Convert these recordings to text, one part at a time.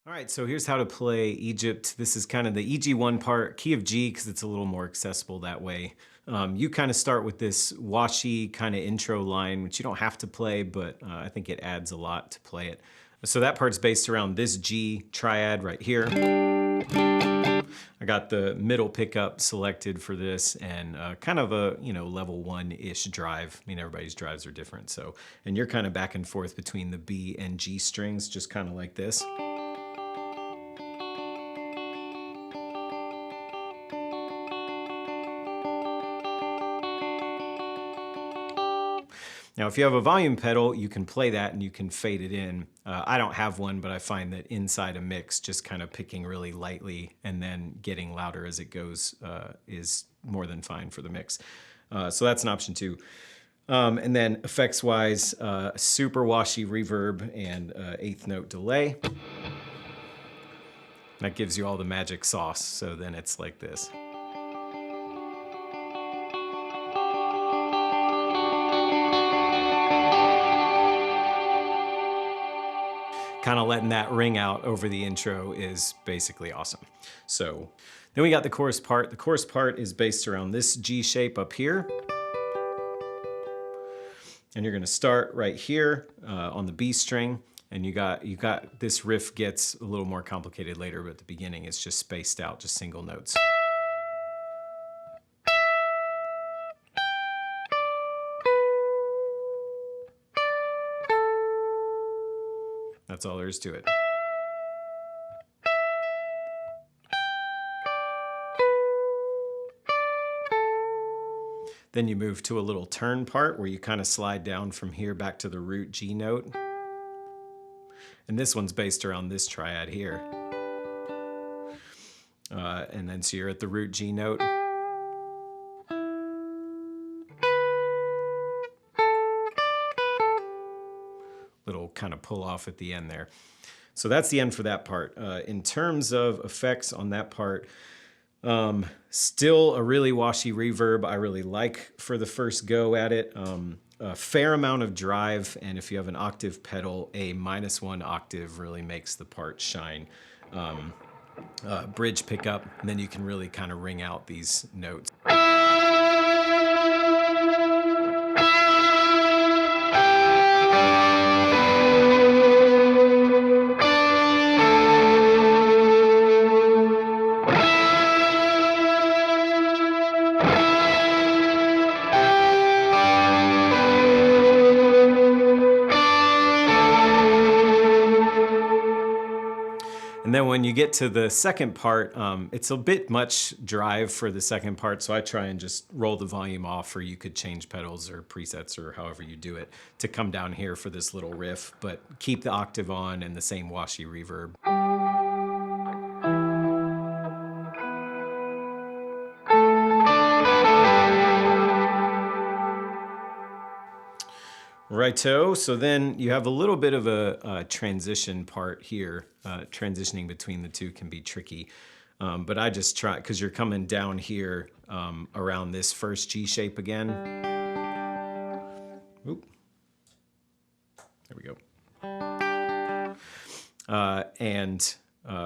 All right, so here's how to play Egypt. This is kind of the EG1 part, key of G, because it's a little more accessible that way. You kind of start with this washy kind of intro line, which you don't have to play, but I think it adds a lot to play it. So that part's based around this G triad right here. I got the middle pickup selected for this and kind of a, level 1-ish drive. I mean, everybody's drives are different. So, and you're kind of back and forth between the B and G strings, just kind of like this. Now, if you have a volume pedal, you can play that and you can fade it in. I don't have one, but I find that inside a mix, just kind of picking really lightly and then getting louder as it goes is more than fine for the mix. So that's an option too. And then effects-wise, super washy reverb and eighth note delay. That gives you all the magic sauce, so then it's like this. Kind of letting that ring out over the intro is basically awesome. So then we got the chorus part. The chorus part is based around this G shape up here. And you're gonna start right here on the B string. And you got this riff gets a little more complicated later, but at the beginning it's just spaced out, just single notes. That's all there is to it. Then you move to a little turn part where you kind of slide down from here back to the root G note. And this one's based around this triad here. And then so you're at the root G note. Little kind of pull off at the end there. So that's the end for that part. In terms of effects on that part, still a really washy reverb I really like for the first go at it. A fair amount of drive, and if you have an octave pedal, a -1 octave really makes the part shine. Bridge pickup, and then you can really kind of ring out these notes. And then when you get to the second part, it's a bit much drive for the second part, so I try and just roll the volume off, or you could change pedals or presets or however you do it to come down here for this little riff, but keep the octave on and the same washy reverb. Righto, so then you have a little bit of a transition part here. Transitioning between the two can be tricky, but I just try, because you're coming down here around this first G shape again. Oop. There we go.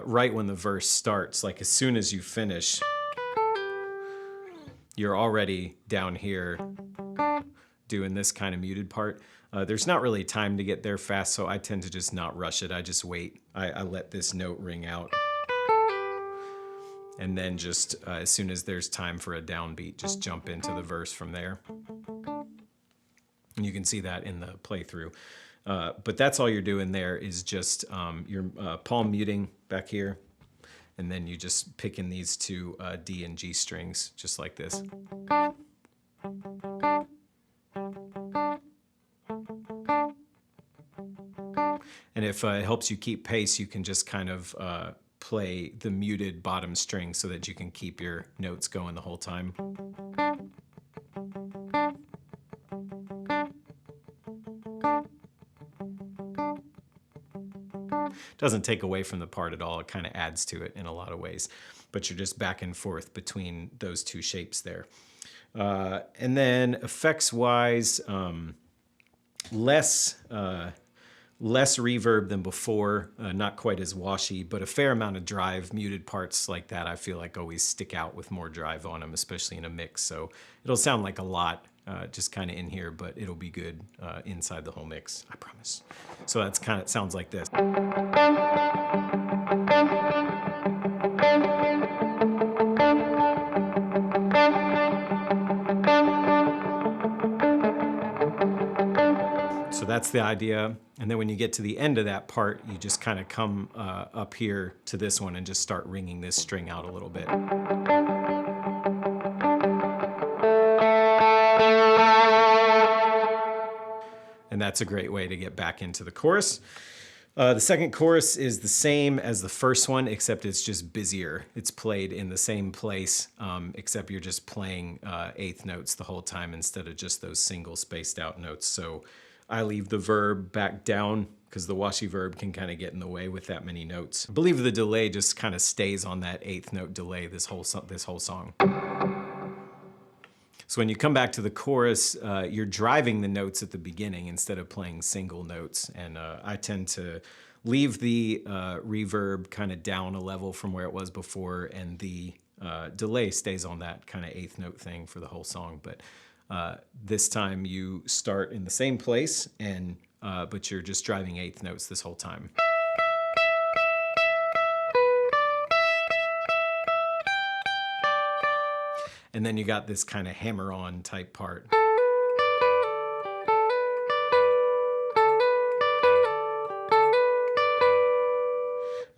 Right when the verse starts, like as soon as you finish, you're already down here doing this kind of muted part. There's not really time to get there fast, so I tend to just not rush it. I just wait. I let this note ring out. And then just as soon as there's time for a downbeat, just jump into the verse from there. And you can see that in the playthrough. But that's all you're doing there is just your palm muting back here. And then you just pick in these two D and G strings, just like this. And if it helps you keep pace, you can just kind of play the muted bottom string so that you can keep your notes going the whole time. Doesn't take away from the part at all. It kind of adds to it in a lot of ways, but you're just back and forth between those two shapes there. And then effects-wise, less less reverb than before, not quite as washy, but a fair amount of drive. Muted parts like that I feel like always stick out with more drive on them, especially in a mix. So it'll sound like a lot just kind of in here, but it'll be good inside the whole mix, I promise. So that's kind of, sounds like this. So that's the idea. And then when you get to the end of that part, you just kind of come up here to this one and just start ringing this string out a little bit. And that's a great way to get back into the chorus. The second chorus is the same as the first one, except it's just busier. It's played in the same place, except you're just playing eighth notes the whole time instead of just those single spaced out notes. So I leave the verb back down because the washy verb can kind of get in the way with that many notes. I believe the delay just kind of stays on that eighth note delay this whole song. So when you come back to the chorus, you're driving the notes at the beginning instead of playing single notes. And I tend to leave the reverb kind of down a level from where it was before, and the delay stays on that kind of eighth note thing for the whole song. But this time you start in the same place, and but you're just driving eighth notes this whole time. And then you got this kind of hammer-on type part.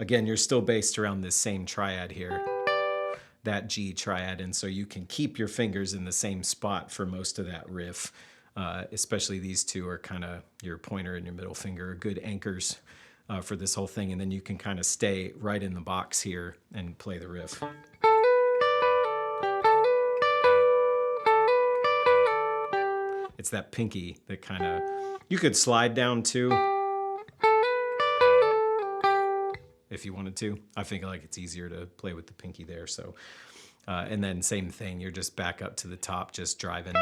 Again, you're still based around this same triad here, that G triad, and so you can keep your fingers in the same spot for most of that riff. Especially these two are kind of, your pointer and your middle finger are good anchors for this whole thing, and then you can kind of stay right in the box here and play the riff. It's that pinky that kind of, you could slide down too if you wanted to. I think like it's easier to play with the pinky there. So, and then same thing, you're just back up to the top, just driving.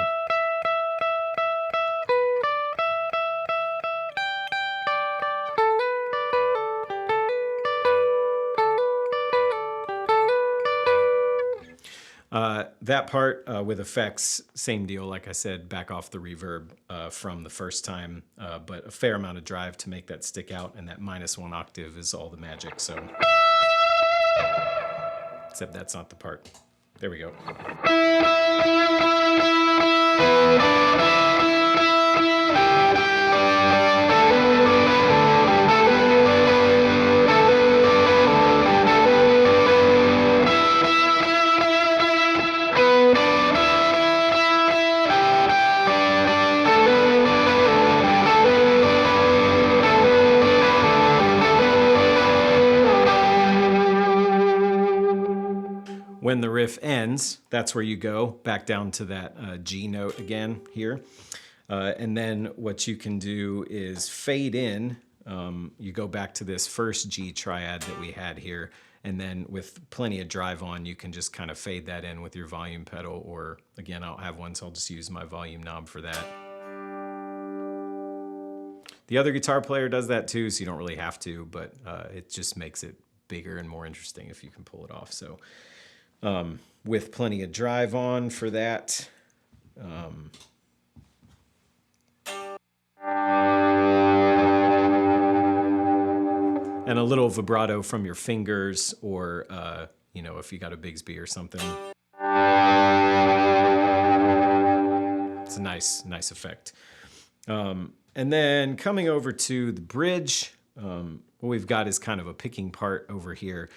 That part with effects, same deal, like I said, back off the reverb from the first time, but a fair amount of drive to make that stick out, and that -1 octave is all the magic, so. Except that's not the part. There we go. When the riff ends, that's where you go back down to that G note again here. And then what you can do is fade in. You go back to this first G triad that we had here, and then with plenty of drive on, you can just kind of fade that in with your volume pedal, or again, I don't have one, so I'll just use my volume knob for that. The other guitar player does that too, so you don't really have to, but it just makes it bigger and more interesting if you can pull it off. So with plenty of drive on for that. And a little vibrato from your fingers, or, you know, if you got a Bigsby or something. It's a nice effect. And then coming over to the bridge, what we've got is kind of a picking part over here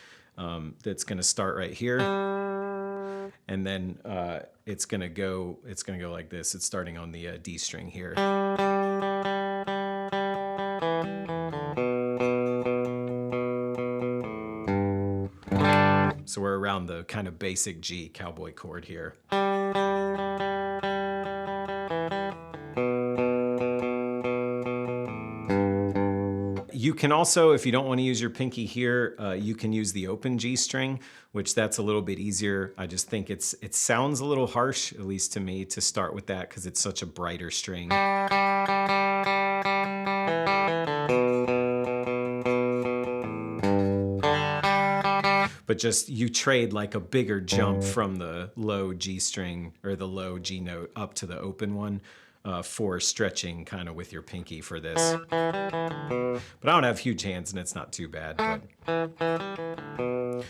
that's going to start right here. And then it's gonna go like this. It's starting on the D string here. So we're around the kind of basic G cowboy chord here. You can also, if you don't want to use your pinky here, you can use the open G string, which that's a little bit easier. I just think it sounds a little harsh, at least to me, to start with that because it's such a brighter string. but just you trade like a bigger jump from the low G string or the low G note up to the open one for stretching kind of with your pinky for this. But I don't have huge hands and it's not too bad, but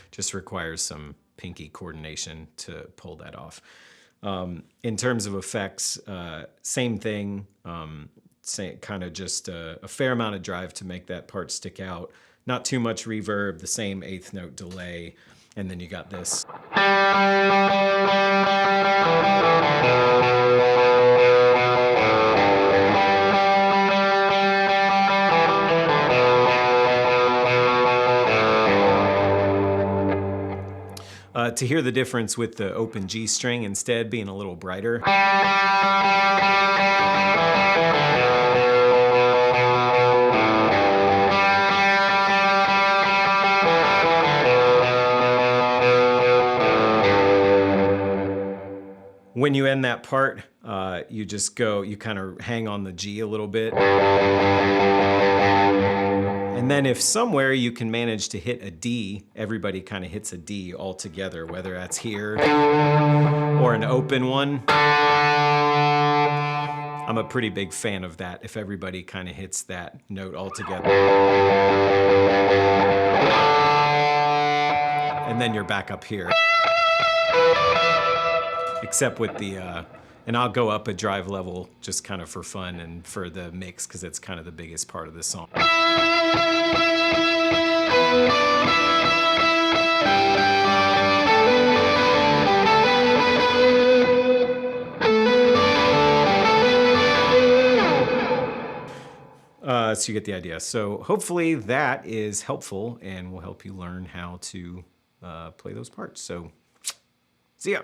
just requires some pinky coordination to pull that off. In terms of effects, same thing, kind of just a fair amount of drive to make that part stick out. Not too much reverb, the same eighth note delay, and then you got this. To hear the difference with the open G string instead being a little brighter. When you end that part, you just go, you kind of hang on the G a little bit. And then if somewhere you can manage to hit a D, everybody kind of hits a D all together, whether that's here or an open one. I'm a pretty big fan of that, if everybody kind of hits that note all together. And then you're back up here. Except with the, and I'll go up a drive level just kind of for fun and for the mix because it's kind of the biggest part of the song. So you get the idea. So hopefully that is helpful and will help you learn how to play those parts. So see ya.